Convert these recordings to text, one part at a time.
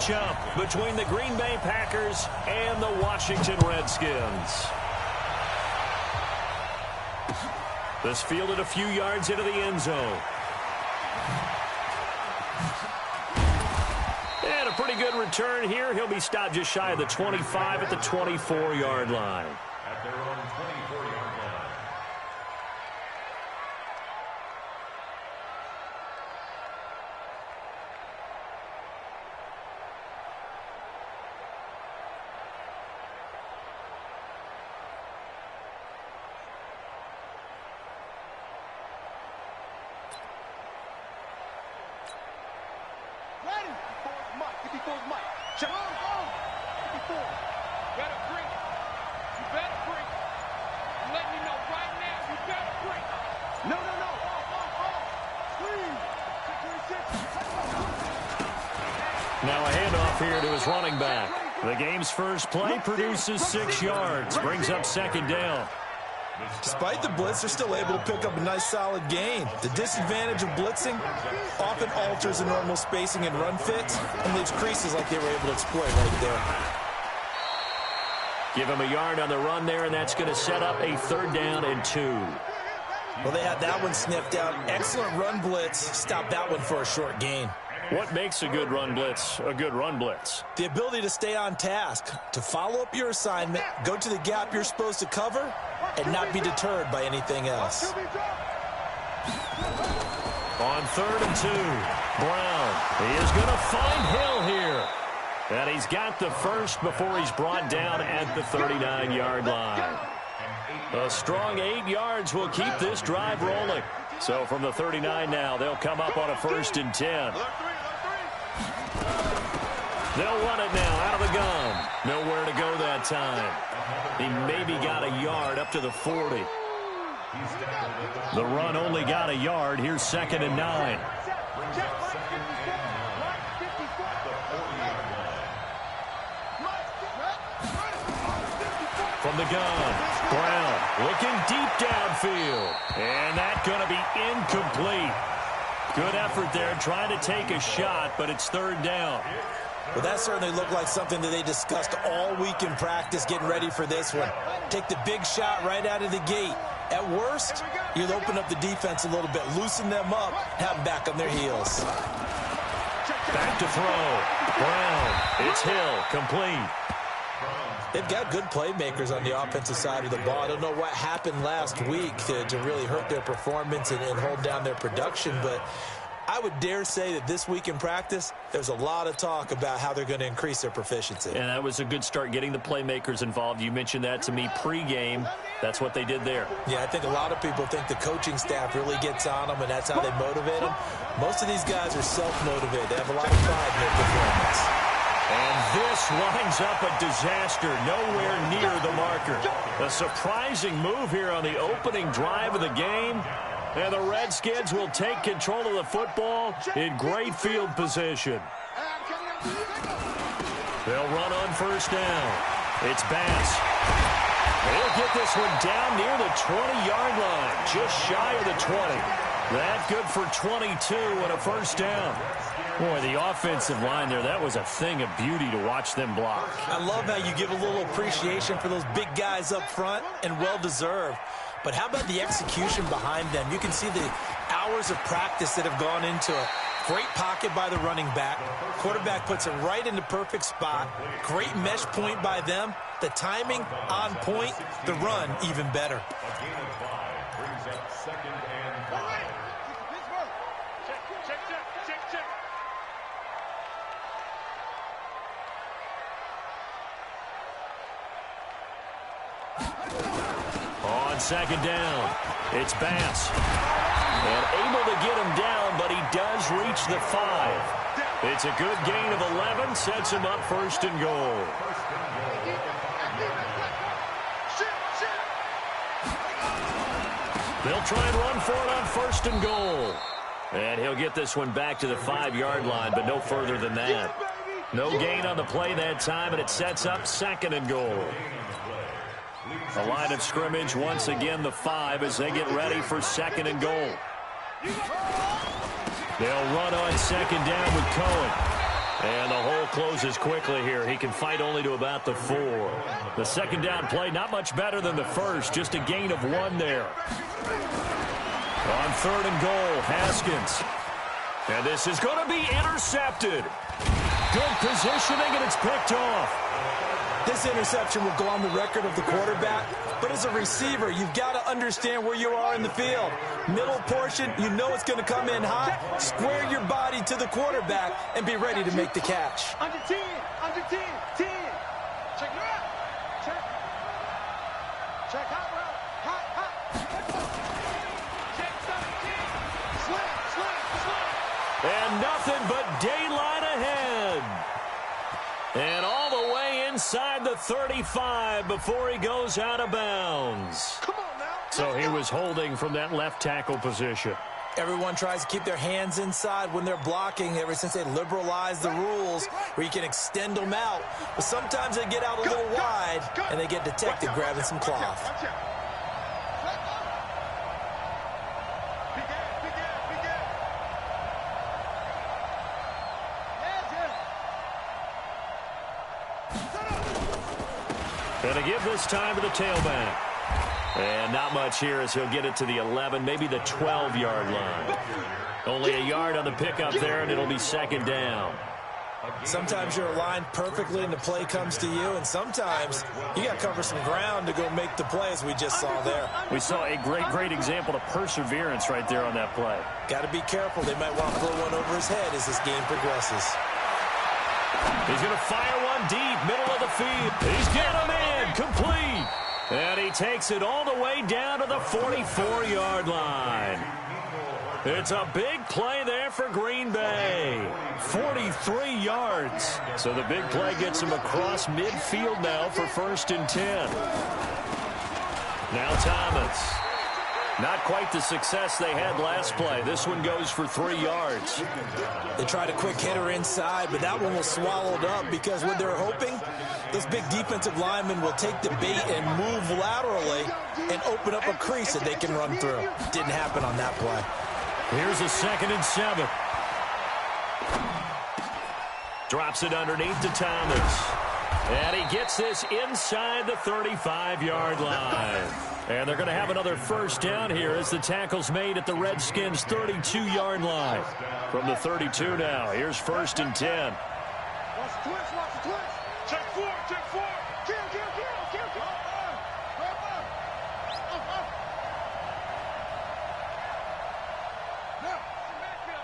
matchup between the Green Bay Packers and the Washington Redskins. This fielded a few yards into the end zone. And a pretty good return here. He'll be stopped just shy of the 25 at the 24-yard line. At their own 24-yard line. Now a handoff here to his running back. The game's first play produces 6 yards, brings up second down. Despite the blitz, they're still able to pick up a nice solid gain. The disadvantage of blitzing often alters the normal spacing and run fits and leaves creases like they were able to exploit right there. Give him a yard on the run there, and that's going to set up a 3rd down and 2. Well, they had that one sniffed out. Excellent run blitz. Stop that one for a short gain. What makes a good run blitz a good run blitz? The ability to stay on task, to follow up your assignment, go to the gap you're supposed to cover, and not be deterred by anything else. On 3rd and 2, Brown. He is going to find Hill here. And he's got the first before he's brought down at the 39-yard line. A strong 8 yards will keep this drive rolling. So from the 39 now, they'll come up on a 1st and 10. They'll run it now out of the gun. Nowhere to go that time. He maybe got a yard up to the 40. The run only got a yard. Here's 2nd and 9. From the gun, Brown looking deep downfield. And that's going to be incomplete. Good effort there trying to take a shot, but it's 3rd down. Well, that certainly looked like something that they discussed all week in practice, getting ready for this one. Take the big shot right out of the gate. At worst, you'll open up the defense a little bit, loosen them up, have them back on their heels. Back to throw. Brown. It's Hill. Complete. They've got good playmakers on the offensive side of the ball. I don't know what happened last week to really hurt their performance and hold down their production, but I would dare say that this week in practice, there's a lot of talk about how they're going to increase their proficiency. And that was a good start, getting the playmakers involved. You mentioned that to me pregame. That's what they did there. Yeah, I think a lot of people think the coaching staff really gets on them, and that's how they motivate them. Most of these guys are self-motivated. They have a lot of pride in their performance. And this lines up a disaster, nowhere near the marker. A surprising move here on the opening drive of the game. And the Redskins will take control of the football in great field position. They'll run on 1st down. It's Bass. They'll get this one down near the 20-yard line, just shy of the 20. That good for 22 and a 1st down. Boy, the offensive line there, that was a thing of beauty to watch them block. I love how you give a little appreciation for those big guys up front, and well-deserved. But how about the execution behind them? You can see the hours of practice that have gone into it. Great pocket by the running back. Quarterback puts it right in the perfect spot. Great mesh point by them. The timing on point. The run even better. Brings up 2nd and 5. On 2nd down, it's Bass. And able to get him down, but he does reach the 5. It's a good gain of 11, sets him up 1st and goal. They'll try and run for it on 1st and goal. And he'll get this one back to the 5-yard line, but no further than that. No gain on the play that time, and it sets up 2nd and goal. The line of scrimmage, once again, the 5 as they get ready for 2nd and goal. They'll run on 2nd down with Cohen. And the whole closes quickly here. He can fight only to about the 4. The second down play, not much better than the first. Just a gain of 1 there. On 3rd and goal, Haskins. And this is going to be intercepted. Good positioning, and it's picked off. This interception will go on the record of the quarterback, but as a receiver, you've got to understand where you are in the field. Middle portion, you know it's going to come in hot. Square your body to the quarterback and be ready to make the catch. Under 10, 10. Check it out. Check hot route. Hot. Check 17. Slam. And nothing but daylight ahead. And all the way inside the 35 before he goes out of bounds. Come on now. So he was holding from that left tackle position. Everyone tries to keep their hands inside when they're blocking ever since they liberalized the rules where you can extend them out. But sometimes they get out a little wide and they get detected grabbing some cloth. And to give this time to the tailback. And not much here as he'll get it to the 11, maybe the 12-yard line. Only a yard on the pickup there, and it'll be second down. Sometimes you're aligned perfectly and the play comes to you, and sometimes you got to cover some ground to go make the play, as we just saw there. We saw a great example of perseverance right there on that play. Got to be careful. They might want to throw one over his head as this game progresses. He's going to fire one deep, middle of the field. He's got him in, complete. And he takes it all the way down to the 44-yard line. It's a big play there for Green Bay. 43 yards. So the big play gets him across midfield now for 1st and 10. Now Thomas. Not quite the success they had last play. This one goes for 3 yards. They tried a quick hitter inside, but that one was swallowed up because what they're hoping, those big defensive linemen will take the bait and move laterally and open up a crease that they can run through. Didn't happen on that play. Here's a 2nd and 7. Drops it underneath to Thomas. And he gets this inside the 35-yard line. And they're going to have another first down here as the tackle's made at the Redskins' 32-yard line. From the 32 now, here's 1st and 10. Watch the twist. Check 4. Kill.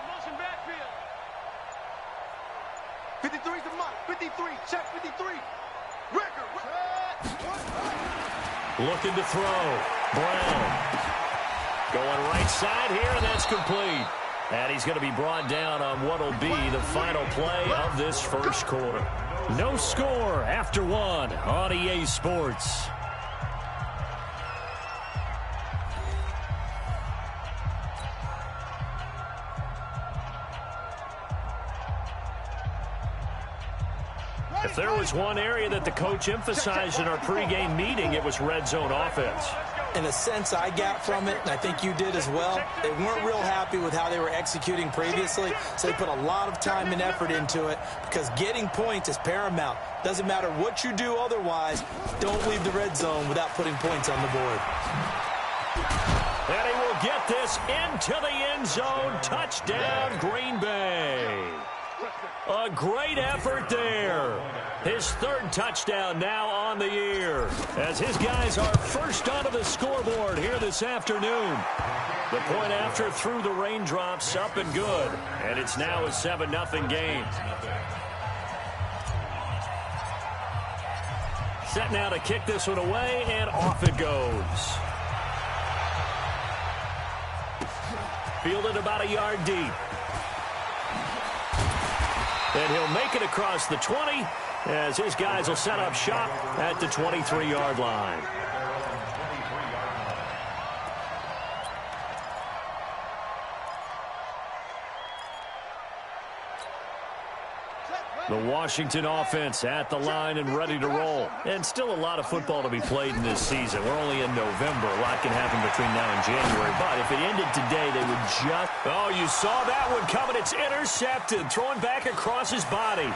Motion backfield. 53's the mark. 53. Check 53. Record. Looking to throw. Brown. Going right side here, and that's complete. And he's going to be brought down on what will be the final play of this first quarter. No score after 1 on EA Sports. If there was one area that the coach emphasized in our pregame meeting, it was red zone offense. In a sense I got from it, and I think you did as well, they weren't real happy with how they were executing previously, so they put a lot of time and effort into it because getting points is paramount. Doesn't matter what you do otherwise, don't leave the red zone without putting points on the board. And he will get this into the end zone. Touchdown, Green Bay. A great effort there. His 3rd touchdown now on the year as his guys are first onto the scoreboard here this afternoon. The point after through the raindrops, up and good. And it's now a 7-0 game. Set now to kick this one away, and off it goes. Fielded about a yard deep. And he'll make it across the 20 as his guys will set up shop at the 23-yard line. The Washington offense at the line and ready to roll. And still a lot of football to be played in this season. We're only in November. A lot can happen between now and January. But if it ended today, they would just... Oh, you saw that one coming. It's intercepted. Thrown back across his body.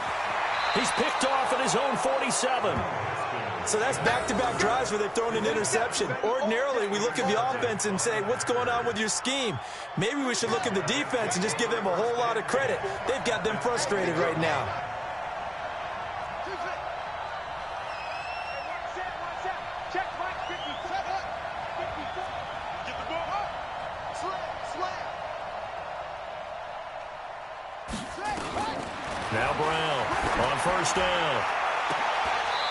He's picked off at his own 47. So that's back-to-back drives where they've thrown an interception. Ordinarily, we look at the offense and say, what's going on with your scheme? Maybe we should look at the defense and just give them a whole lot of credit. They've got them frustrated right now. Now Brown on first down.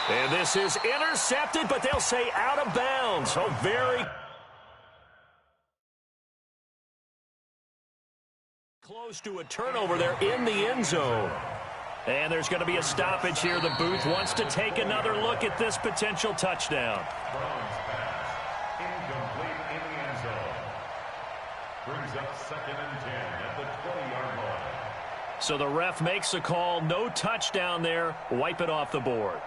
And this is intercepted, but they'll say out of bounds. So very close to a turnover there in the end zone. And there's going to be a stoppage here. The booth wants to take another look at this potential touchdown. Brown's pass, incomplete in the end zone. Brings up 2nd and 10 at the 20-yard line. So the ref makes a call. No touchdown there. Wipe it off the board.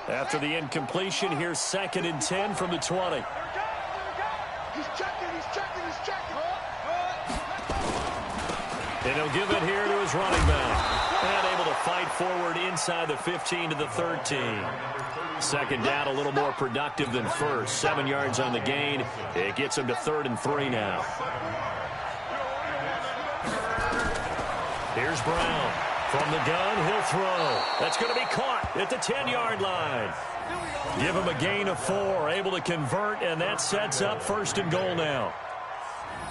After the incompletion, here's 2nd and 10 from the 20. He's checking, he's checking, he's checking. And he'll give it here to his running back. And able to fight forward inside the 15 to the 13. 2nd down, a little more productive than first. 7 yards on the gain. It gets him to 3rd and 3 now. Here's Brown. From the gun, he'll throw. That's going to be caught at the 10-yard line. Give him a gain of 4, able to convert, and that sets up 1st and goal now.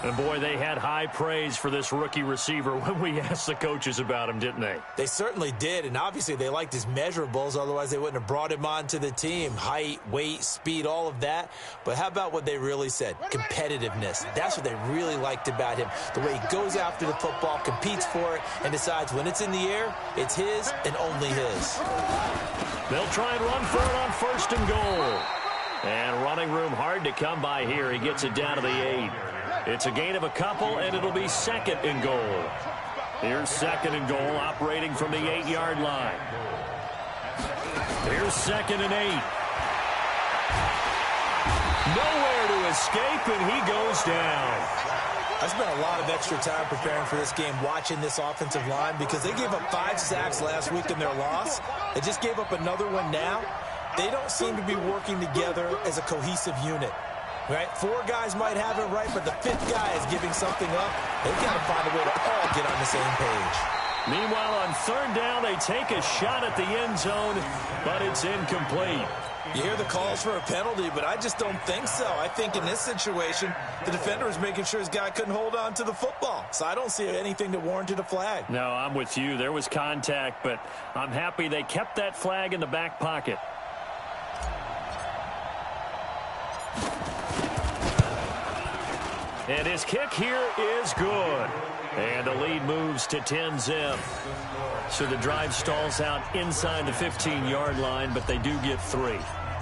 And, boy, they had high praise for this rookie receiver when we asked the coaches about him, didn't they? They certainly did, and obviously they liked his measurables. Otherwise, they wouldn't have brought him onto the team. Height, weight, speed, all of that. But how about what they really said? Competitiveness. That's what they really liked about him. The way he goes after the football, competes for it, and decides when it's in the air, it's his and only his. They'll try and run for it on 1st and goal. And running room hard to come by here. He gets it down to the 8. It's a gain of a couple, and it'll be 2nd and goal. Here's 2nd and goal, operating from the 8-yard line. Here's 2nd and 8. Nowhere to escape, and he goes down. I spent a lot of extra time preparing for this game, watching this offensive line, because they gave up 5 sacks last week in their loss. They just gave up another one now. They don't seem to be working together as a cohesive unit. Right? 4 guys might have it right, but the 5th guy is giving something up. They've got to find a way to all get on the same page. Meanwhile, on 3rd down, they take a shot at the end zone, but it's incomplete. You hear the calls for a penalty, but I just don't think so. I think in this situation, the defender was making sure his guy couldn't hold on to the football. So I don't see anything that warranted a flag. No, I'm with you. There was contact, but I'm happy they kept that flag in the back pocket. And his kick here is good. And the lead moves to 10-zip. So the drive stalls out inside the 15-yard line, but they do get 3.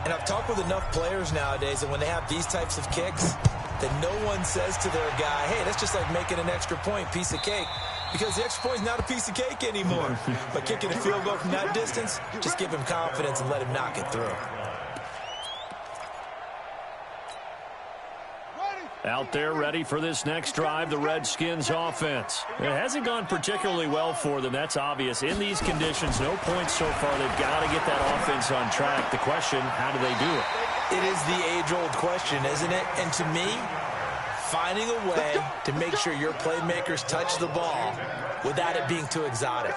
And I've talked with enough players nowadays, and when they have these types of kicks, that no one says to their guy, hey, that's just like making an extra point, piece of cake. Because the extra point is not a piece of cake anymore. But kicking a field goal from that distance, just give him confidence and let him knock it through. Out there ready for this next drive, the Redskins offense. It hasn't gone particularly well for them, that's obvious. In these conditions, no points so far. They've got to get that offense on track. The question, how do they do it? It is the age-old question, isn't it? And to me, finding a way to make sure your playmakers touch the ball without it being too exotic.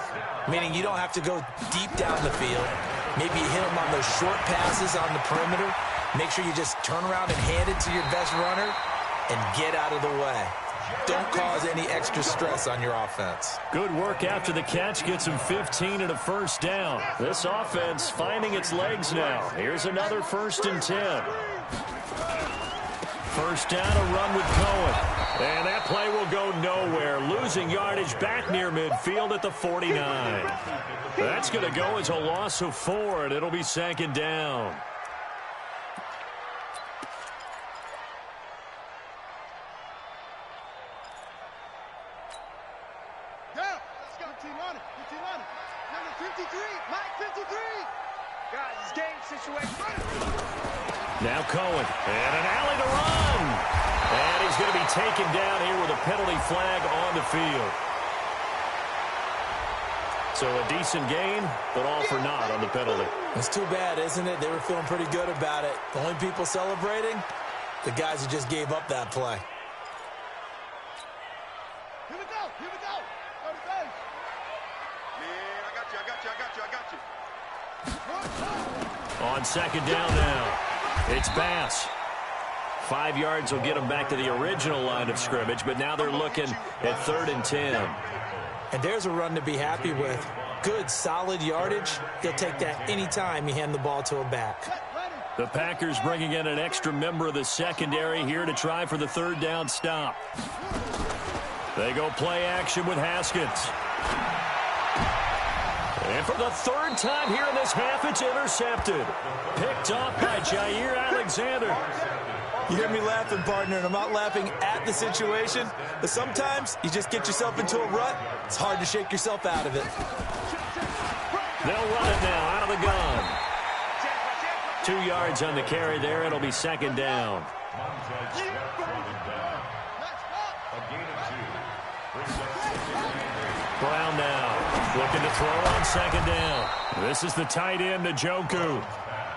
Meaning you don't have to go deep down the field. Maybe you hit them on those short passes on the perimeter. Make sure you just turn around and hand it to your best runner and get out of the way. Don't cause any extra stress on your offense. Good work after the catch. Gets him 15 and a 1st down. This offense finding its legs now. Here's another 1st and 10. 1st down, a run with Cohen. And that play will go nowhere. Losing yardage back near midfield at the 49. That's going to go as a loss of 4, and it'll be 2nd down. Number 53, Mike 53. Guys, it's game situation. Now Cohen, and an alley to run. And he's going to be taken down here with a penalty flag on the field. So a decent gain, but all for naught on the penalty. It's too bad, isn't it? They were feeling pretty good about it. The only people celebrating, the guys who just gave up that play. Here we go. Here we go. Go to base. Man, I got you. On second down now, it's Bass. 5 yards will get them back to the original line of scrimmage, but now they're looking at 3rd and 10. And there's a run to be happy with. Good, solid yardage. He'll take that anytime you hand the ball to a back. The Packers bringing in an extra member of the secondary here to try for the 3rd down stop. They go play action with Haskins. And for the 3rd time here in this half, it's intercepted. Picked off by Jair Alexander. You hear me laughing, partner, and I'm not laughing at the situation, but sometimes you just get yourself into a rut. It's hard to shake yourself out of it. They'll run it now out of the gun. 2 yards on the carry there. It'll be 2nd down. Brown now looking to throw on 2nd down. This is the tight end, Njoku.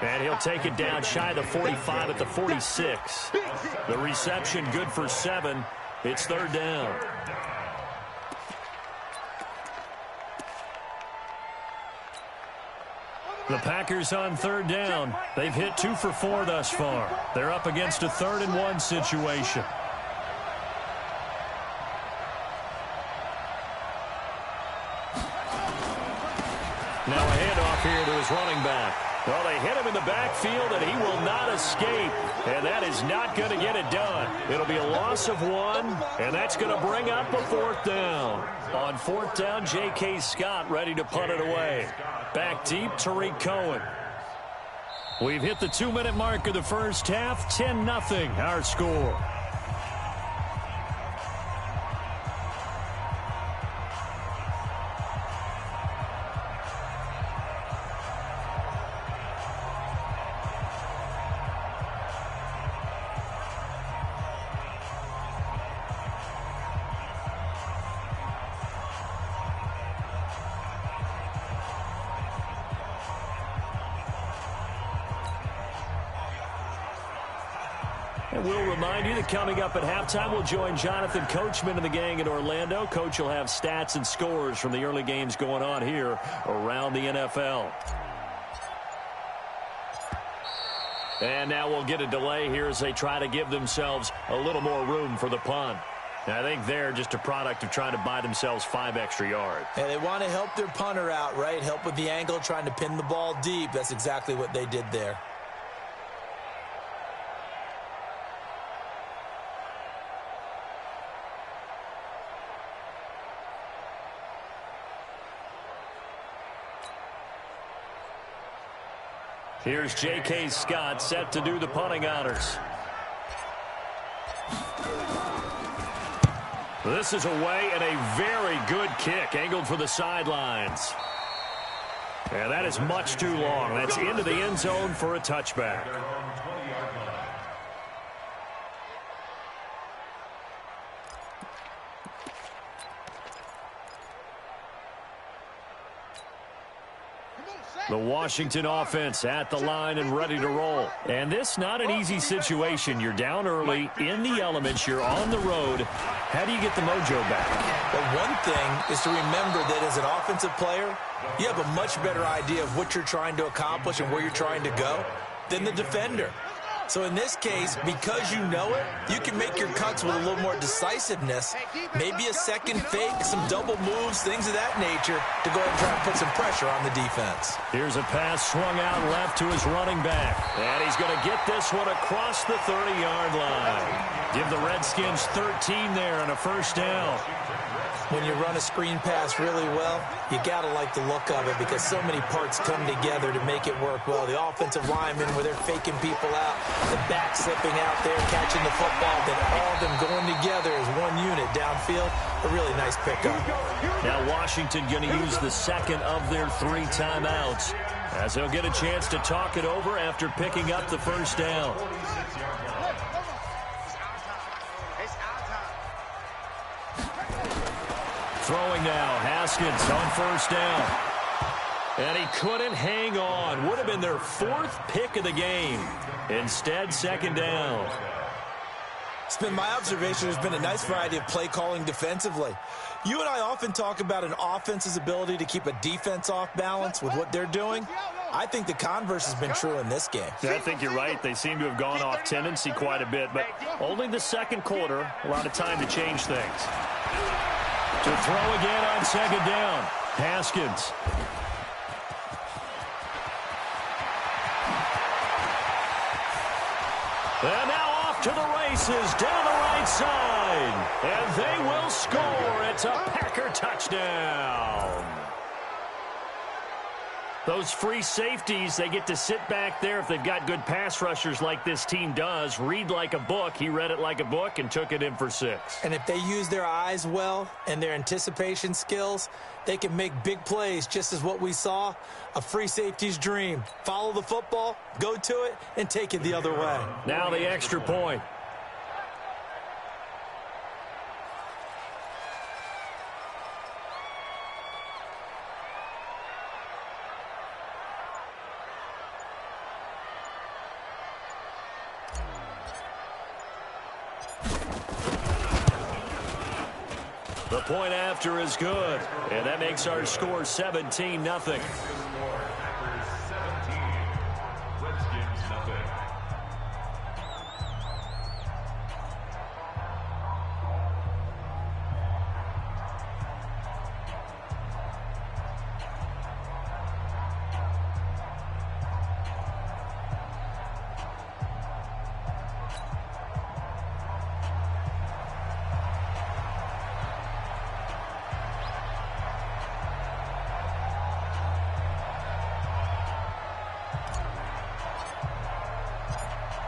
And he'll take it down shy of the 45 at the 46. The reception good for 7. It's 3rd down. The Packers on 3rd down. They've hit 2 for 4 thus far. They're up against a 3rd and 1 situation. Now a handoff here to his running back. Well, they hit him in the backfield, and he will not escape. And that is not going to get it done. It'll be a loss of 1, and that's going to bring up a 4th down. On 4th down, J.K. Scott ready to punt it away. Back deep, Tariq Cohen. We've hit the 2-minute mark of the first half. 10-0 our score. And we'll remind you that coming up at halftime, we'll join Jonathan Coachman and the gang in Orlando. Coach will have stats and scores from the early games going on here around the NFL. And now we'll get a delay here as they try to give themselves a little more room for the punt. And I think they're just a product of trying to buy themselves 5 extra yards. And they want to help their punter out, right? Help with the angle, trying to pin the ball deep. That's exactly what they did there. Here's J.K. Scott set to do the punting honors. This is away and a very good kick angled for the sidelines. And that is much too long. That's into the end zone for a touchback. The Washington offense at the line and ready to roll. And this not an easy situation. You're down early, in the elements, you're on the road. How do you get the mojo back? Well, one thing is to remember that as an offensive player, you have a much better idea of what you're trying to accomplish and where you're trying to go than the defender. So in this case, because you know it, you can make your cuts with a little more decisiveness, maybe a second fake, some double moves, things of that nature, to go ahead and try and put some pressure on the defense. Here's a pass swung out left to his running back. And he's going to get this one across the 30-yard line. Give the Redskins 13 there and a 1st down. When you run a screen pass really well, you got to like the look of it because so many parts come together to make it work well. The offensive linemen where they're faking people out, the back slipping out there, catching the football, then all of them going together as one unit downfield. A really nice pickup. Now Washington going to use the second of their 3 timeouts. as he'll get a chance to talk it over after picking up the first down. Throwing now, Haskins on first down. And he couldn't hang on. Would have been their 4th pick of the game. Instead, second down. It's been my observation there's been a nice variety of play calling defensively. You and I often talk about an offense's ability to keep a defense off balance with what they're doing. I think the converse has been true in this game. Yeah, I think you're right. They seem to have gone off tendency quite a bit, but only the second quarter, a lot of time to change things. To throw again on second down, Haskins. And now off to the races down the right side. And they will score. It's a Packer touchdown. Those free safeties, they get to sit back there if they've got good pass rushers like this team does. Read like a book. He read it like a book and took it in for 6. And if they use their eyes well and their anticipation skills, they can make big plays, just as what we saw. A free safety's dream. Follow the football, go to it, and take it the other way. Now the extra point. The point after is good, and that makes our score 17-0.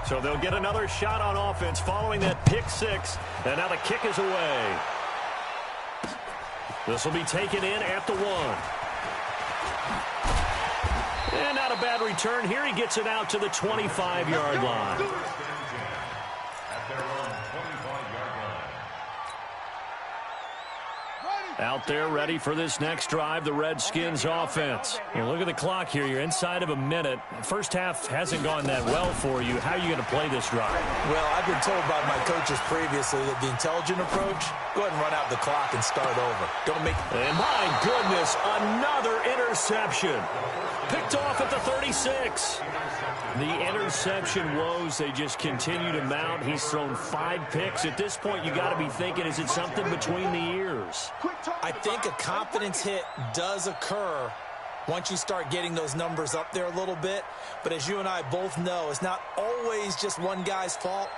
So they'll get another shot on offense following that pick 6. And now the kick is away. This will be taken in at the 1. And not a bad return here. He gets it out to the 25-yard line. Out there ready for this next drive, the Redskins offense. Well, look at the clock here. You're inside of a minute. First half hasn't gone that well for you. How are you going to play this drive? Well, I've been told by my coaches previously that the intelligent approach, go ahead and run out the clock and start over. Don't make... And my goodness, another interception. Picked off at the 36. The interception woes, they just continue to mount. He's thrown 5 picks. At this point, you got to be thinking, is it something between the ears? I think a confidence hit does occur once you start getting those numbers up there a little bit. But as you and I both know, it's not always just one guy's fault.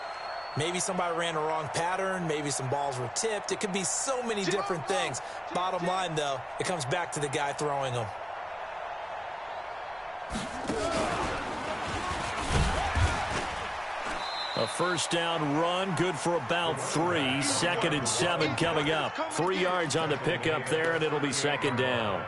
Maybe somebody ran a wrong pattern. Maybe some balls were tipped. It could be so many different things. Bottom line, though, it comes back to the guy throwing them. A first down run, good for about 3. 2nd and 7 coming up. 3 yards on the pickup there, and it'll be second down.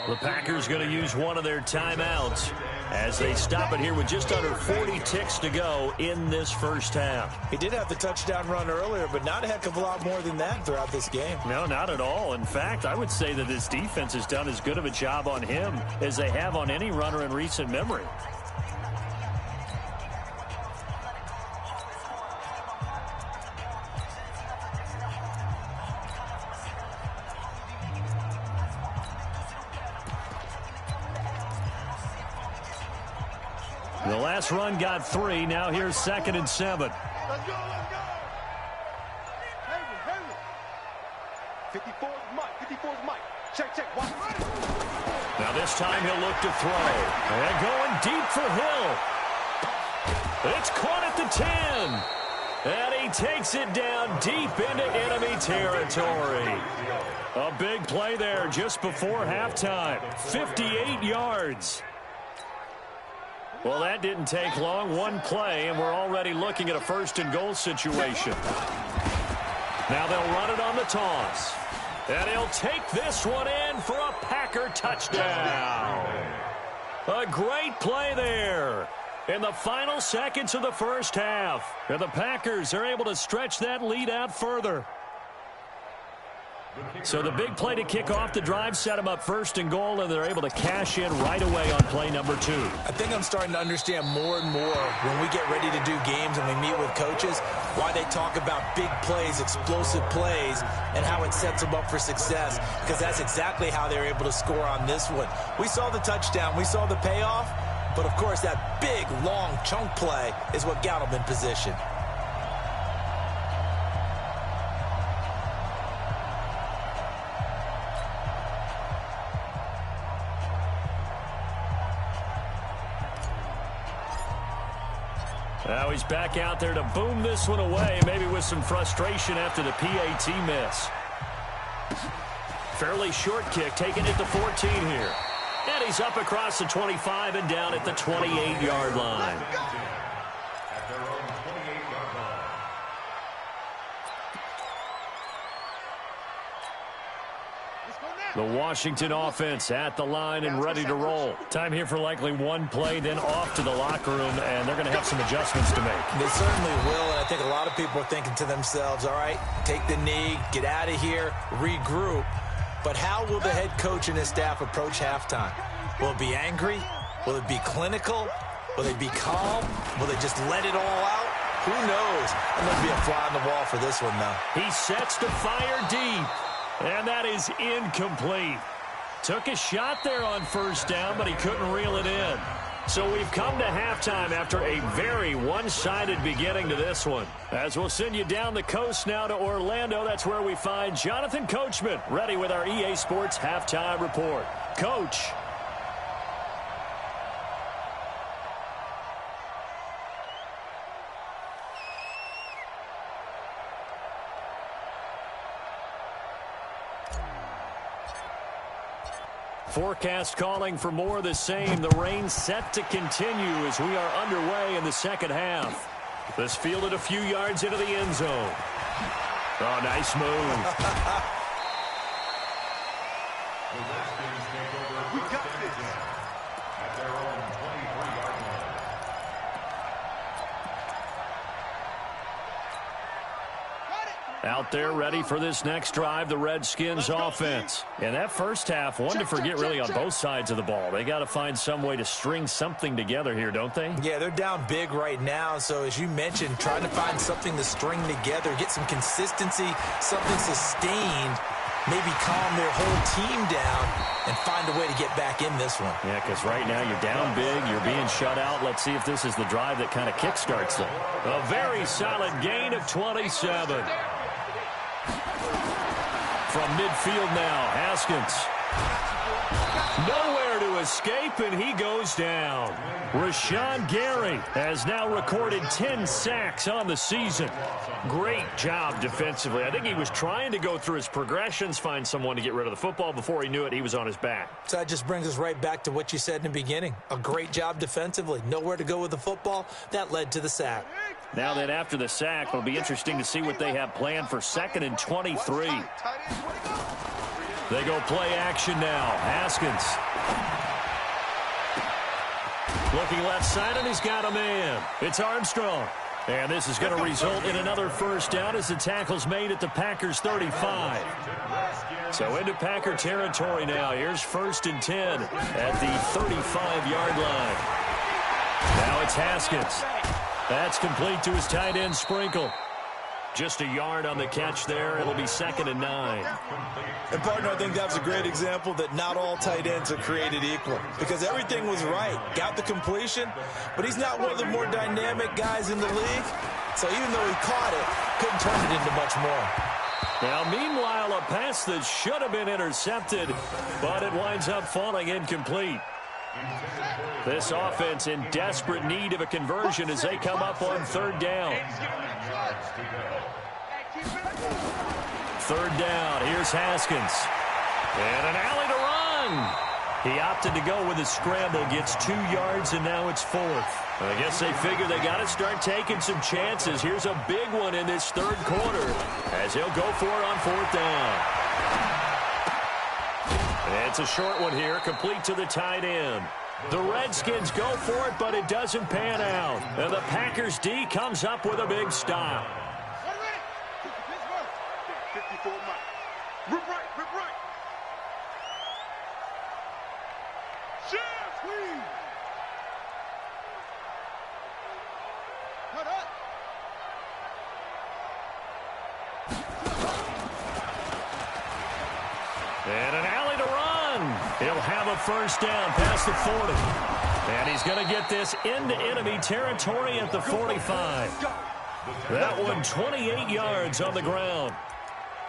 The Packers going to use one of their timeouts as they stop it here with just under 40 ticks to go in this first half. He did have the touchdown run earlier, but not a heck of a lot more than that throughout this game. No, not at all. In fact, I would say that this defense has done as good of a job on him as they have on any runner in recent memory. The last run got 3. Now here's 2nd and 7. Let's go, let's go. Henry. 54's Mike. 54's Mike. Check. Watch. Now this time he'll look to throw. And going deep for Hill. It's caught at the 10. And he takes it down deep into enemy territory. A big play there just before halftime. 58 yards. Well, that didn't take long. One play, and we're already looking at a 1st and goal situation. Now they'll run it on the toss. And he'll take this one in for a Packer touchdown. A great play there in the final seconds of the first half. And the Packers are able to stretch that lead out further. So the big play to kick off the drive set them up first and goal, and they're able to cash in right away on play number 2. I think I'm starting to understand more and more when we get ready to do games and we meet with coaches why they talk about big plays, explosive plays, and how it sets them up for success, because that's exactly how they were able to score on this one. We saw the touchdown. We saw the payoff. But, of course, that big, long chunk play is what got them in position. Now he's back out there to boom this one away, maybe with some frustration after the PAT miss. Fairly short kick, taking it to 14 here. And he's up across the 25 and down at the 28-yard line. At their own 28-yard line. The Washington offense at the line and ready to roll. Time here for likely one play, then off to the locker room, and they're going to have some adjustments to make. They certainly will, and I think a lot of people are thinking to themselves, all right, take the knee, get out of here, regroup. But how will the head coach and his staff approach halftime? Will it be angry? Will it be clinical? Will they be calm? Will they just let it all out? Who knows? I'm going to be a fly on the wall for this one, though. He sets to fire deep. And that is incomplete. Took a shot there on first down, but he couldn't reel it in. So we've come to halftime after a very one-sided beginning to this one. As we'll send you down the coast now to Orlando, that's where we find Jonathan Coachman, ready with our EA Sports Halftime Report. Coach. Forecast calling for more of the same. The rain set to continue as we are underway in the second half. This fielded a few yards into the end zone. Oh, nice move. The Redskins take over first and 10 at their own 23-yard line. Out there ready for this next drive, the Redskins offense. In that first half, one to forget really on both sides of the ball. They got to find some way to string something together here, don't they? Yeah, they're down big right now. So as you mentioned, trying to find something to string together, get some consistency, something sustained, maybe calm their whole team down and find a way to get back in this one. Yeah, because right now you're down big, you're being shut out. Let's see if this is the drive that kind of kickstarts them. A very solid gain of 27. From midfield now, Haskins. Nowhere to escape, and he goes down. Rashawn Gary has now recorded 10 sacks on the season. Great job defensively. I think he was trying to go through his progressions, find someone to get rid of the football. Before he knew it, he was on his back. So that just brings us right back to what you said in the beginning. A great job defensively. Nowhere to go with the football. That led to the sack. Now then, after the sack, it'll be interesting to see what they have planned for 2nd and 23. They go play action now. Haskins. Looking left side, and he's got a man. It's Armstrong. And this is going to result in another first down as the tackle's made at the Packers 35. So into Packer territory now. Here's 1st and 10 at the 35-yard line. Now it's Haskins. That's complete to his tight end, Sprinkle. Just a yard on the catch there. It'll be 2nd and 9. And, partner, I think that's a great example that not all tight ends are created equal, because everything was right. Got the completion, but he's not one of the more dynamic guys in the league. So even though he caught it, couldn't turn it into much more. Now, meanwhile, a pass that should have been intercepted, but it winds up falling incomplete. This offense in desperate need of a conversion as they come up on 3rd down. 3rd down, here's Haskins. And an alley to run. He opted to go with a scramble, gets 2 yards, and now it's 4th. I guess they figure they got to start taking some chances. Here's a big one in this 3rd quarter as he'll go for it on 4th down. And it's a short one here, complete to the tight end. The Redskins go for it, but it doesn't pan out. And the Packers D comes up with a big stop. 54 miles. Rip right, rip right. Shift, please. Cut up. And an alley to run. He'll have a first down past the 40. And he's going to get this into enemy territory at the 45. That one 28 yards on the ground.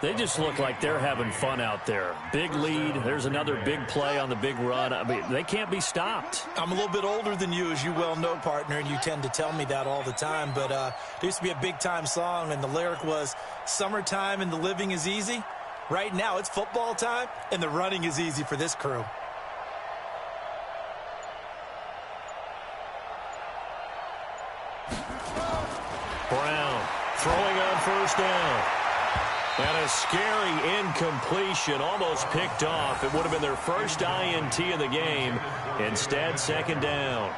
They just look like they're having fun out there. Big lead. There's another big play on the big run. I mean, they can't be stopped. I'm a little bit older than you, as you well know, partner, and you tend to tell me that all the time. But there used to be a big-time song, and the lyric was, "Summertime and the living is easy." Right now, it's football time, and the running is easy for this crew. Brown throwing on first down. And a scary incompletion, almost picked off. It would have been their first INT of the game. Instead, second down.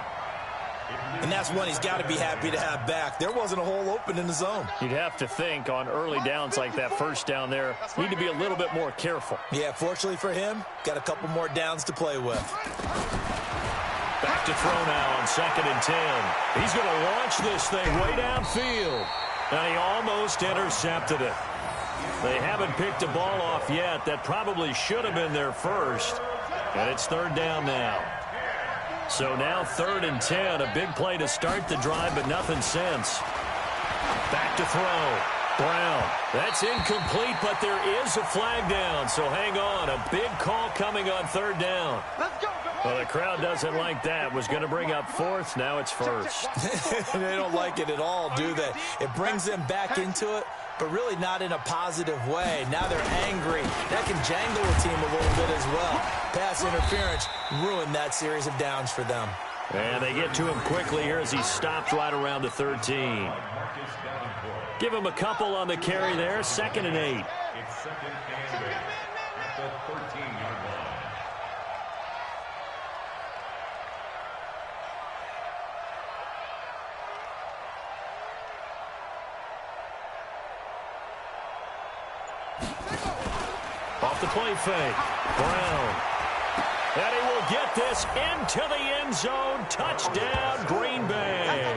And that's one he's got to be happy to have back. There wasn't a hole open in the zone. You'd have to think on early downs like that first down there, need to be a little bit more careful. Yeah, fortunately for him, got a couple more downs to play with. Back to throw now on 2nd and 10. He's going to launch this thing way downfield. And he almost intercepted it. They haven't picked a ball off yet. That probably should have been their first. And it's third down now. So now 3rd and 10. A big play to start the drive, but nothing since. Back to throw. Brown. That's incomplete, but there is a flag down. So hang on. A big call coming on 3rd down. Let's go, Well, the crowd doesn't like that. Was going to bring up 4th. Now it's 1st. They don't like it at all, do they? It brings them back into it, but really not in a positive way. Now they're angry. That can jangle the team a little bit as well. Pass interference ruined that series of downs for them. And they get to him quickly here as he stopped right around the 13. Give him a couple on the carry there. 2nd and 8. It's 2nd and 8 at the 13-yard line. Off the play fake. Brown. And he will get this into the end zone. Touchdown, Green Bay.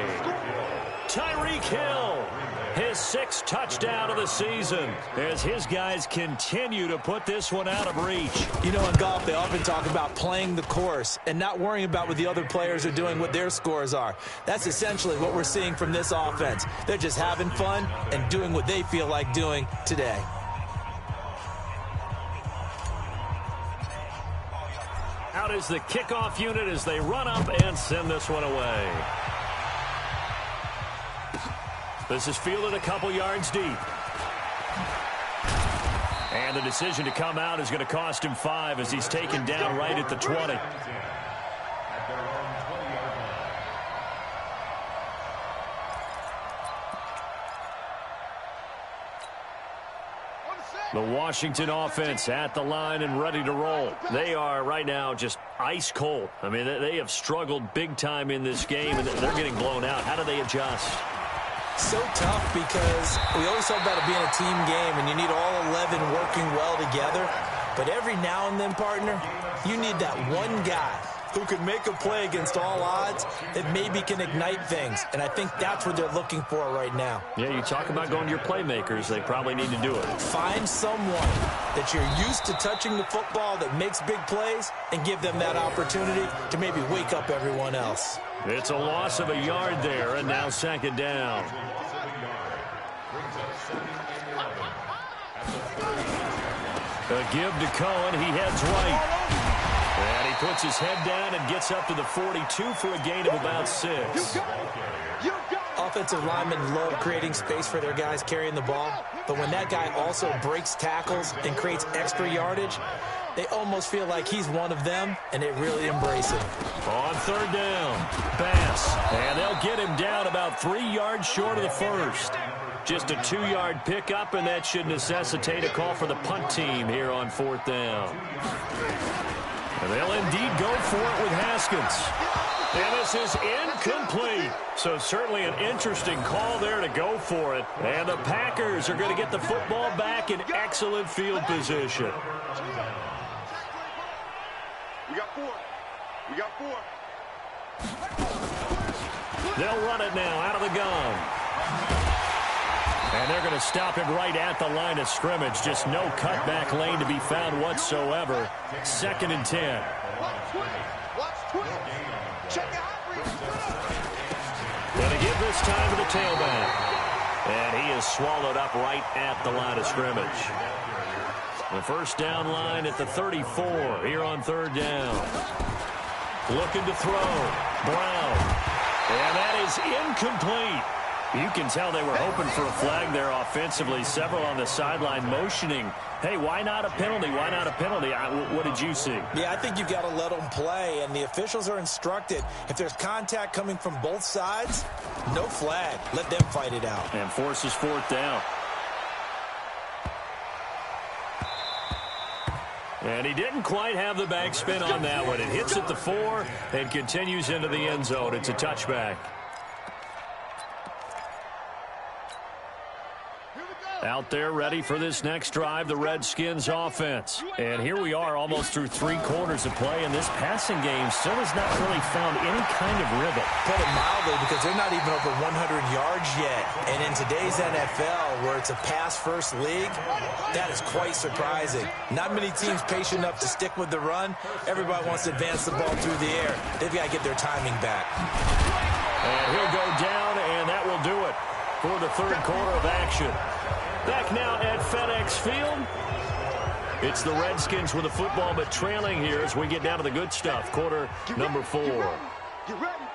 Tyreek Hill, his 6th touchdown of the season, as his guys continue to put this one out of reach. You know, in golf, they often talk about playing the course and not worrying about what the other players are doing, what their scores are. That's essentially what we're seeing from this offense. They're just having fun and doing what they feel like doing today. Out is the kickoff unit as they run up and send this one away. This is fielded a couple yards deep. And the decision to come out is going to cost him 5 as he's taken down right at the 20. The Washington offense at the line and ready to roll. They are right now just ice cold. I mean, they have struggled big time in this game, and they're getting blown out. How do they adjust? So tough because we always talk about it being a team game, and you need all 11 working well together. But every now and then, partner, you need that one guy who can make a play against all odds that maybe can ignite things. And I think that's what they're looking for right now. Yeah, you talk about going to your playmakers. They probably need to do it. Find someone that you're used to touching the football that makes big plays and give them that opportunity to maybe wake up everyone else. It's a loss of a yard there, and now 2nd down. A give to Cohen. He heads right. And he puts his head down and gets up to the 42 for a gain of about 6. Offensive linemen love creating space for their guys carrying the ball, but when that guy also breaks tackles and creates extra yardage, they almost feel like he's one of them, and they really embrace it. On 3rd down, Bass. And they'll get him down about 3 yards short of the first. Just a 2-yard pickup, and that should necessitate a call for the punt team here on 4th down. And they'll indeed go for it with Haskins. And this is incomplete. So certainly an interesting call there to go for it. And the Packers are going to get the football back in excellent field position. We got 4. We got 4. They'll run it now out of the gun. And they're going to stop him right at the line of scrimmage. Just no cutback lane to be found whatsoever. 2nd and 10. Going to give this time to the tailback. And he is swallowed up right at the line of scrimmage. The first down line at the 34 here on 3rd down. Looking to throw. Brown. And that is incomplete. You can tell they were hoping for a flag there offensively. Several on the sideline motioning, hey, why not a penalty? Why not a penalty? What did you see? Yeah, I think you've got to let them play, and the officials are instructed. If there's contact coming from both sides, no flag. Let them fight it out. And forces 4th down. And he didn't quite have the backspin on that one. It hits at the 4 and continues into the end zone. It's a touchback. Out there ready for this next drive, the Redskins offense. And here we are almost through 3 quarters of play, and this passing game still has not really found any kind of rhythm. Put it mildly, because they're not even over 100 yards yet. And in today's NFL, where it's a pass-first league, that is quite surprising. Not many teams patient enough to stick with the run. Everybody wants to advance the ball through the air. They've got to get their timing back. And he'll go down, and that will do it for the 3rd quarter of action. Back now at FedEx Field. It's the Redskins with the football, but trailing here as we get down to the good stuff. Quarter number 4. Get ready.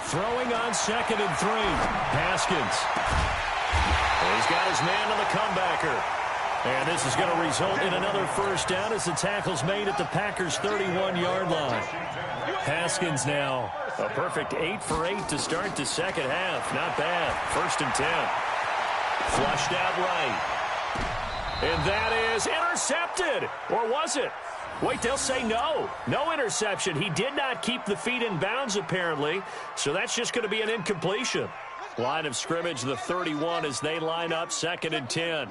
Throwing on 2nd and 3. Haskins. He's got his man on the comebacker. And this is going to result in another first down as the tackle's made at the Packers' 31-yard line. Haskins now a perfect 8 for 8 to start the second half. Not bad. 1st and 10. Flushed out right. And that is intercepted. Or was it? Wait, they'll say no. No interception. He did not keep the feet in bounds, apparently. So that's just going to be an incompletion. Line of scrimmage, the 31 as they line up. 2nd and 10.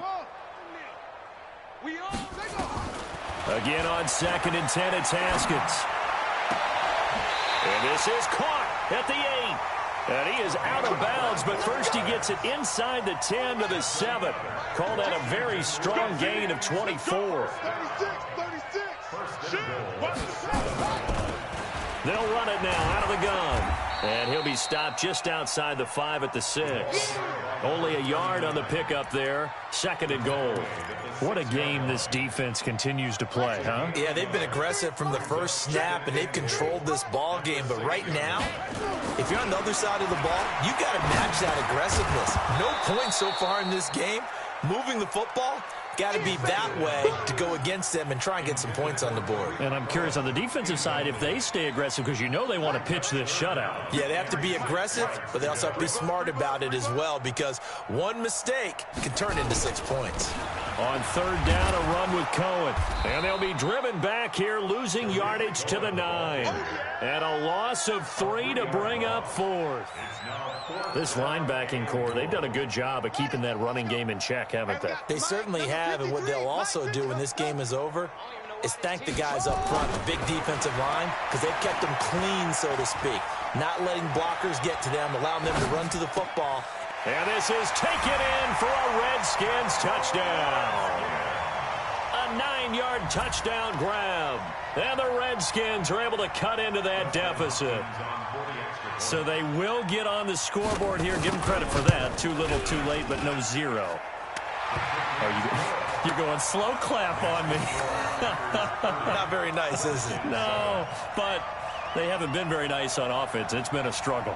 Again on 2nd and 10, it's Haskins. And this is caught at the 8. And he is out of bounds, but first he gets it inside the 10 to the 7. Call that a very strong gain of 24. 36. They'll run it now out of the gun. And he'll be stopped just outside the 5 at the 6. Only a yard on the pickup there. 2nd and goal. What a game this defense continues to play, huh? Yeah, they've been aggressive from the first snap, and they've controlled this ball game. But right now, if you're on the other side of the ball, you got to match that aggressiveness. No points so far in this game. Moving the football, got to be that way to go against them and try and get some points on the board. And I'm curious on the defensive side if they stay aggressive, because you know they want to pitch this shutout. Yeah, they have to be aggressive, but they also have to be smart about it as well, because one mistake can turn into 6 points. On 3rd down, a run with Cohen. And they'll be driven back here, losing yardage to the 9. And a loss of 3 to bring up 4th. This linebacking core, they've done a good job of keeping that running game in check, haven't they? They certainly have, and what they'll also do when this game is over is thank the guys up front, the big defensive line, because they've kept them clean, so to speak. Not letting blockers get to them, allowing them to run to the football. And this is taken in for a Redskins touchdown. A 9-yard touchdown grab. And the Redskins are able to cut into that deficit. So they will get on the scoreboard here. Give them credit for that. Too little, too late, but no 0. You're going slow clap on me. Not very nice, is it? No, but they haven't been very nice on offense. It's been a struggle.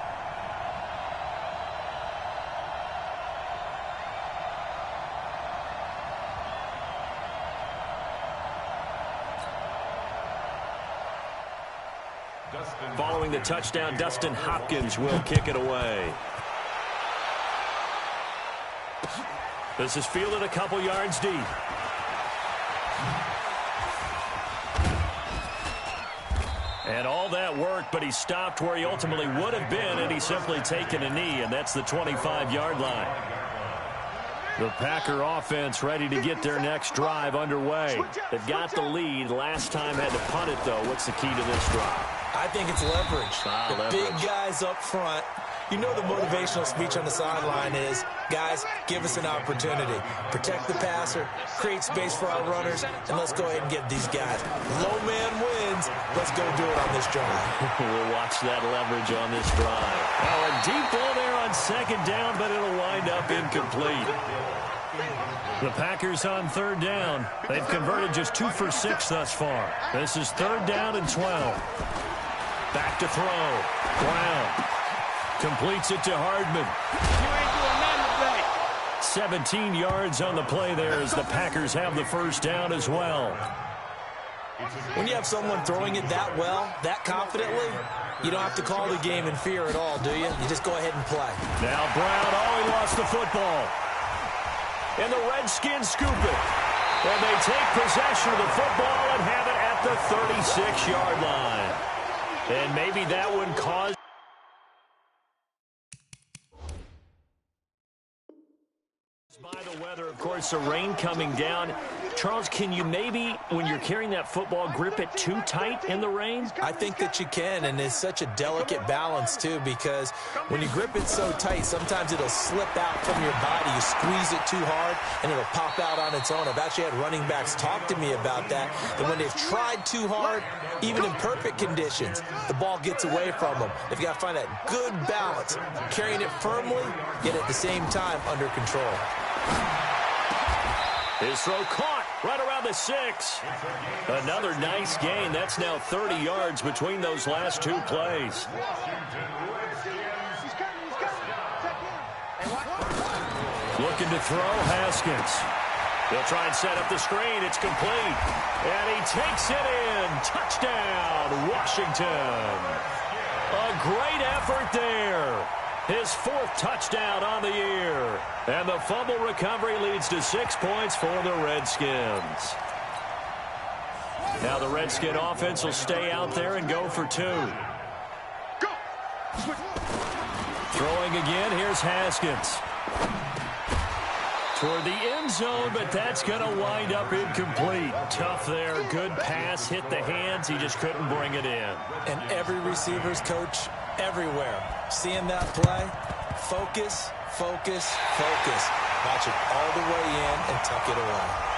Following the touchdown, Dustin Hopkins will kick it away. This is fielded a couple yards deep. And all that work, but he stopped where he ultimately would have been, and he's simply taken a knee, and that's the 25-yard line. The Packer offense ready to get their next drive underway. They've got the lead. Last time had to punt it, though. What's the key to this drive? I think it's leverage. Big guys up front. You know the motivational speech on the sideline is, guys, give us an opportunity. Protect the passer, create space for our runners, and let's go ahead and get these guys. Low man wins. Let's go do it on this drive. We'll watch that leverage on this drive. Oh, a deep ball there on second down, but it'll wind up incomplete. The Packers on third down. They've converted just 2 for 6 thus far. This is third down and 12. Back to throw. Brown completes it to Hardman. 17 yards on the play there as the Packers have the first down as well. When you have someone throwing it that well, that confidently, you don't have to call the game in fear at all, do you? You just go ahead and play. Now Brown, he lost the football. And the Redskins scoop it. And they take possession of the football and have it at the 36-yard line. And maybe that one caused by the weather, of course, the rain coming down. Charles, can you maybe, when you're carrying that football, grip it too tight in the rain? I think that you can, and it's such a delicate balance, too, because when you grip it so tight, sometimes it'll slip out from your body. You squeeze it too hard, and it'll pop out on its own. I've actually had running backs talk to me about that when they've tried too hard, even in perfect conditions, the ball gets away from them. They've got to find that good balance, carrying it firmly, yet at the same time under control. His throw caught right around the 6. Another nice gain. That's now 30 yards between those last 2 plays. Looking to throw, Haskins. He'll try and set up the screen. It's complete. And he takes it in. Touchdown, Washington. A great effort there. His 4th touchdown on the year. And the fumble recovery leads to 6 points for the Redskins. Now the Redskin offense will stay out there and go for 2. Throwing again, here's Haskins. Toward the end zone, but that's going to wind up incomplete. Tough there, good pass, hit the hands, he just couldn't bring it in. And every receiver's coach everywhere, seeing that play, focus, focus, focus. Watch it all the way in and tuck it away.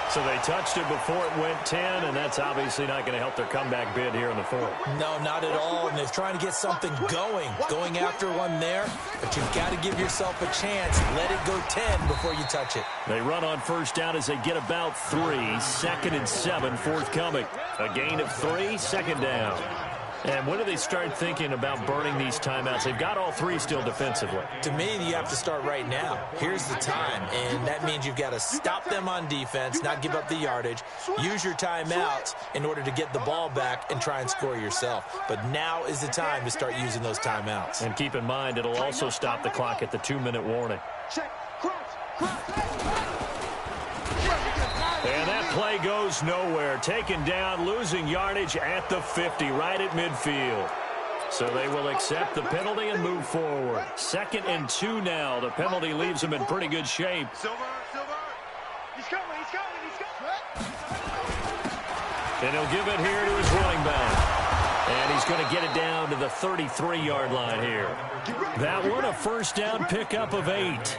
So they touched it before it went 10, and that's obviously not going to help their comeback bid here in the 4th. No, not at all, and they're trying to get something going after one there, but you've got to give yourself a chance. Let it go 10 before you touch it. They run on first down as they get about 3. 2nd and 7 forthcoming. A gain of 3, second down. And when do they start thinking about burning these timeouts? They've got all 3 still defensively. To me, you have to start right now. Here's the time, and that means you've got to stop them on defense, not give up the yardage, use your timeouts in order to get the ball back and try and score yourself. But now is the time to start using those timeouts. And keep in mind, it'll also stop the clock at the 2-minute warning. And that play goes nowhere. Taken down, losing yardage at the 50, right at midfield. So they will accept the penalty and move forward. 2nd and 2 now. The penalty leaves them in pretty good shape. Silver. He's coming. And he'll give it here to his running back. And he's going to get it down to the 33-yard line here. That one, a first down pickup of 8.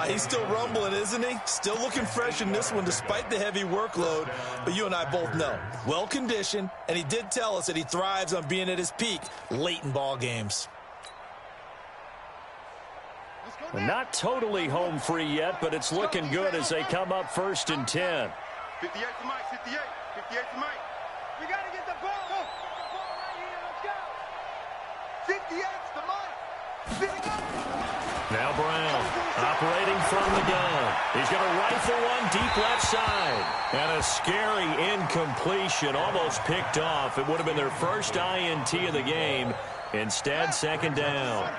He's still rumbling, isn't he? Still looking fresh in this one despite the heavy workload. But you and I both know, well-conditioned, and he did tell us that he thrives on being at his peak late in ball games. Not totally home free yet, but it's looking good as they come up 1st and 10. 58 to Mike, 58 to Mike. We got to get the ball. Get the ball right here. Let's go. 58 to Mike. Now Brown operating from the gun. He's going to rifle one deep left side. And a scary incompletion, almost picked off. It would have been their first INT of the game. Instead, 2nd down.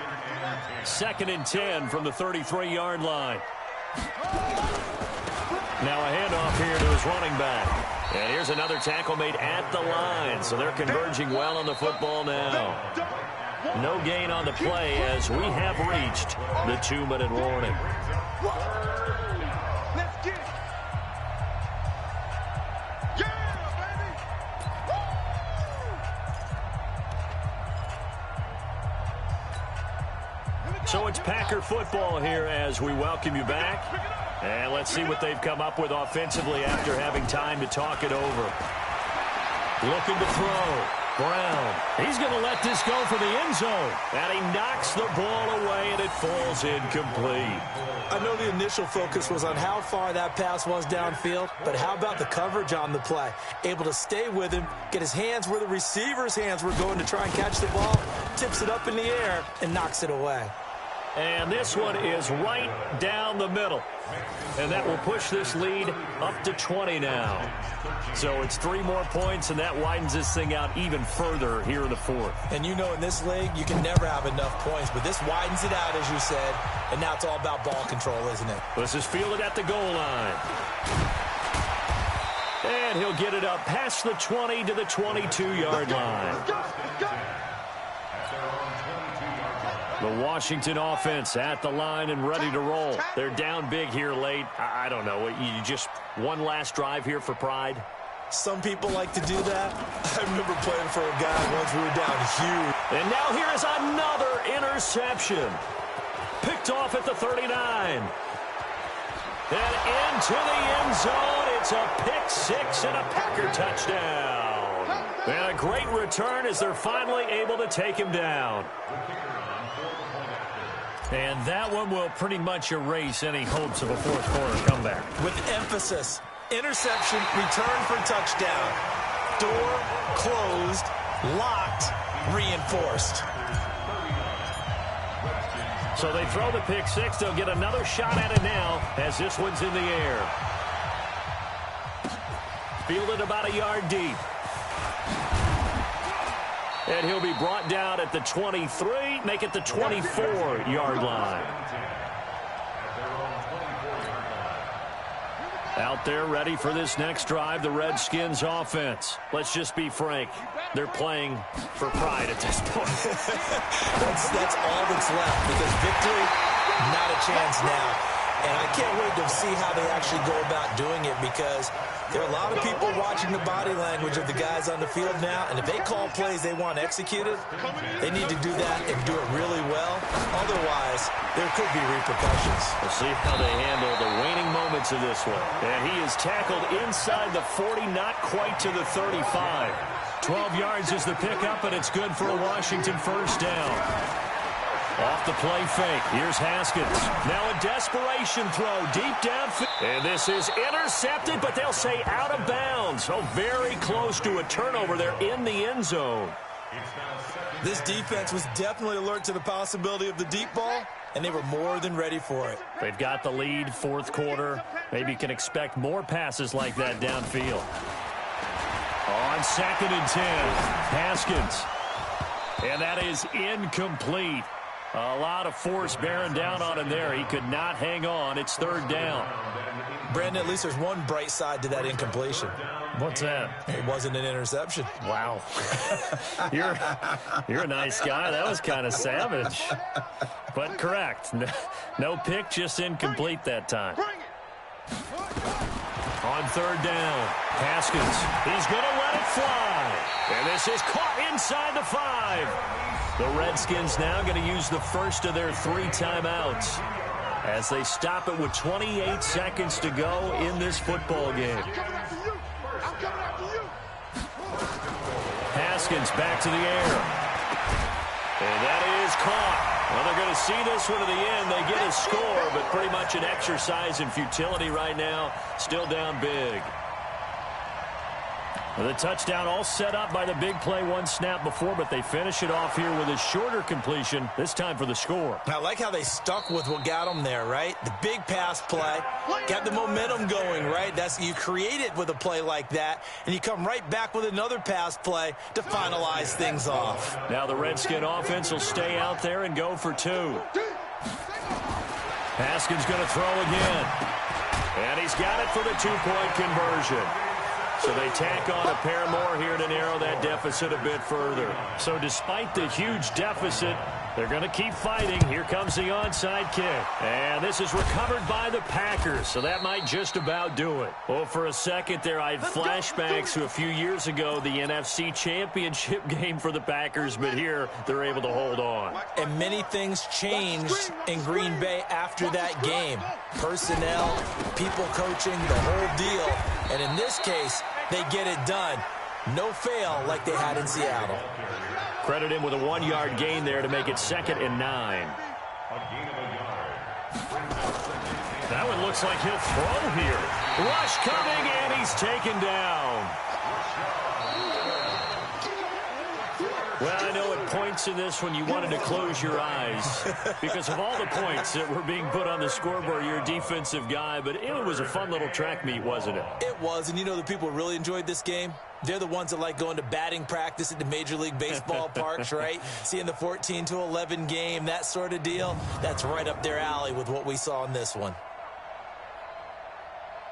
2nd and 10 from the 33-yard line. Now a handoff here to his his running back. And here's another tackle made at the line. So they're converging well on the football now. No gain on the play as we have reached the 2-minute warning. Let's get it. Yeah, baby. So it's Packer football here as we welcome you back. And let's see what they've come up with offensively after having time to talk it over. Looking to throw. Brown. He's going to let this go for the end zone. And he knocks the ball away, and it falls incomplete. I know the initial focus was on how far that pass was downfield, but how about the coverage on the play? Able to stay with him, get his hands where the receiver's hands were going to try and catch the ball, tips it up in the air, and knocks it away. And this one is right down the middle. And that will push this lead up to 20 now. So it's 3 more points, and that widens this thing out even further here in the fourth. And you know in this league, you can never have enough points, but this widens it out, as you said, and now it's all about ball control, isn't it? This is fielded at the goal line. And he'll get it up past the 20 to the 22-yard line. The Washington offense at the line and ready to roll. They're down big here late. I don't know. You just one last drive here for pride? Some people like to do that. I remember playing for a guy once we were down huge. And now here is another interception. Picked off at the 39. And into the end zone. It's a pick-6 and a Packer touchdown. And a great return as they're finally able to take him down. And that one will pretty much erase any hopes of a fourth-quarter comeback. With emphasis, interception, return for touchdown. Door closed, locked, reinforced. So they throw the pick-6. They'll get another shot at it now as this one's in the air. Fielded about a yard deep. And he'll be brought down at the 23, make it the 24-yard line. Out there ready for this next drive, the Redskins offense. Let's just be frank. They're playing for pride at this point. that's all that's left because victory, not a chance now. And I can't wait to see how they actually go about doing it because there are a lot of people watching the body language of the guys on the field now, and if they call plays they want executed, they need to do that and do it really well. Otherwise, there could be repercussions. We'll see how they handle the waning moments of this one. And he is tackled inside the 40, not quite to the 35. 12 yards is the pickup, and it's good for a Washington first down. Off the play fake. Here's Haskins. Now a desperation throw deep downfield. And this is intercepted, but they'll say out of bounds. Oh, very close to a turnover there in the end zone. This defense was definitely alert to the possibility of the deep ball, and they were more than ready for it. They've got the lead, fourth quarter. Maybe you can expect more passes like that downfield. On 2nd and 10, Haskins. And that is incomplete. A lot of force bearing down on him there. He could not hang on. It's 3rd down. Brandon, at least there's one bright side to that incompletion. What's that? It wasn't an interception. Wow. You're a nice guy. That was kind of savage. But correct. No pick, just incomplete that time. On 3rd down, Haskins. He's going to let it fly. And this is caught inside the 5. The Redskins now going to use the first of their 3 timeouts as they stop it with 28 seconds to go in this football game. Haskins back to the air. And that is caught. Well, they're going to see this one to the end. They get a score, but pretty much an exercise in futility right now. Still down big. The touchdown all set up by the big play one snap before, but they finish it off here with a shorter completion, this time for the score. I like how they stuck with what got them there, right? The big pass play, got the momentum going, right? You create it with a play like that, and you come right back with another pass play to finalize things off. Now the Redskin offense will stay out there and go for 2. Haskins going to throw again. And he's got it for the two-point conversion. So they tack on a pair more here to narrow that deficit a bit further. So despite the huge deficit, they're going to keep fighting. Here comes the onside kick. And this is recovered by the Packers, so that might just about do it. Well, for a second there, I had flashbacks to a few years ago, the NFC Championship game for the Packers, but here they're able to hold on. And many things changed in Green Bay after that game. Personnel, people coaching, the whole deal. And in this case, they get it done. No fail like they had in Seattle. Credit him with a 1-yard gain there to make it 2nd and 9. That one looks like he'll throw here. Rush coming, and he's taken down. Well, I know at points in this one you wanted to close your eyes because of all the points that were being put on the scoreboard. You're a defensive guy, but it was a fun little track meet, wasn't it? It was, and you know the people who really enjoyed this game? They're the ones that like going to batting practice at the Major League Baseball parks, right? Seeing the 14-11 game, that sort of deal. That's right up their alley with what we saw in this one.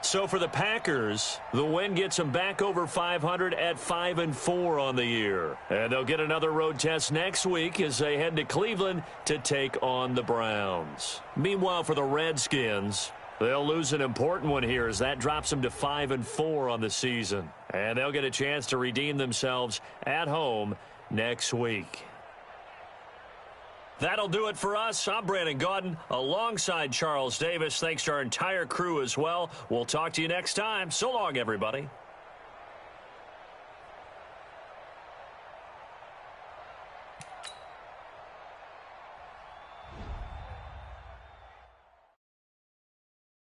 So for the Packers, the win gets them back over 500 at 5-4 on the year. And they'll get another road test next week as they head to Cleveland to take on the Browns. Meanwhile, for the Redskins, they'll lose an important one here as that drops them to 5-4 on the season. And they'll get a chance to redeem themselves at home next week. That'll do it for us. I'm Brandon Gaudin alongside Charles Davis. Thanks to our entire crew as well. We'll talk to you next time. So long, everybody.